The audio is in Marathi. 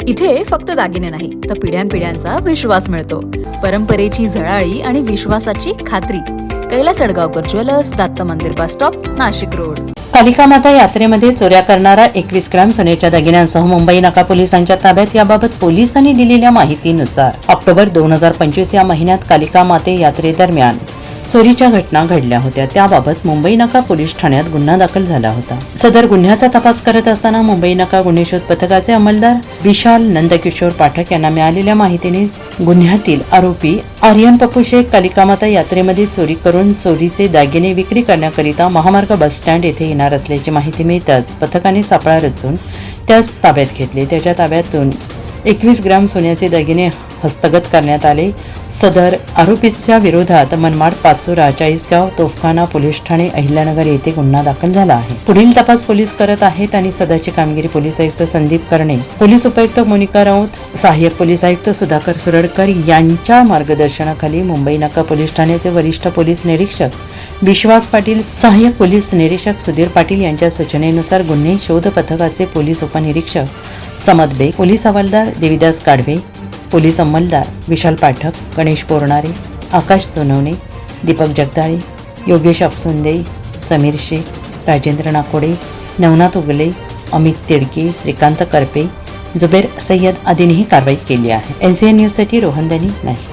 इथे फक्त दागिने नाही तर पिढ्यानपिढ्यांचा विश्वास मिळतो. परंपरेची झळाळी आणि विश्वासाची खात्री. कैलास अडगावकर ज्वेलर्स, दत्त मंदिर bus stop, Nashik road. Kalika माता यात्रेमध्ये चोऱ्या करणारा 21 ग्रॅम सोन्याच्या दागिन्यांसह मुंबई नाका पोलिसांच्या ताब्यात. याबाबत पोलिसांनी दिलेल्या माहितीनुसार ऑक्टोबर 2025 या महिन्यात कालिका माते यात्रेदरम्यान चोरीच्या घटना घडल्या होत्या. त्याबाबत मुंबई नाका पोलीस ठाण्यात गुन्हा दाखल झाला होता. सदर गुन्ह्याचा तपास करत असताना मुंबई नाका गुन्हे शोध पथकाचे अंमलदार विशाल नंदकिशोर पाठक यांना मिळालेल्या माहितीने गुन्ह्यातील आरोपी आर्यन पप्पू शेख कालिका माता यात्रेमध्ये चोरी करून चोरीचे दागिने विक्री करण्याकरिता महामार्ग बस स्टँड येथे येणार असल्याची माहिती मिळताच पथकाने सापळा रचून त्यास ताब्यात घेतले. त्याच्या ताब्यातून 21 ग्रॅम सोन्याचे दागिने हस्तगत करण्यात आले. सदर आरोपीच्या विरोधात मनमाड, पाचोरा, चाळीसगाव, तोफखाना पोलीस ठाणे, अहिल्यानगर येथे गुन्हा दाखल झाला आहे. पुढील तपास पोलीस करत आहेत आणि सदरची कामगिरी पोलीस आयुक्त संदीप कर्णे, पोलीस उपायुक्त मोनिका राऊत, सहाय्यक पोलीस आयुक्त सुधाकर सुरडकर यांच्या मार्गदर्शनाखाली मुंबई नाका पोलीस ठाण्याचे वरिष्ठ पोलीस निरीक्षक विश्वास पाटील, सहाय्यक पोलीस निरीक्षक सुधीर पाटील यांच्या सूचनेनुसार गुन्हे शोध पथकाचे पोलीस उपनिरीक्षक समद बेग, पोलीस हवालदार देविदास काढवे, पोलीस अंमलदार विशाल पाठक, गणेश पोरणारे, आकाश सोनवणे, दीपक जगदाळे, योगेश अपसुंदे, समीर शेख, राजेंद्र नाकोडे, नवनाथ उगले, अमित तिडके, श्रीकांत करपे, जुबेर सय्यद आदींनी कारवाई केली आहे. LCN न्यूजसाठी रोहन दनी, नाशिक.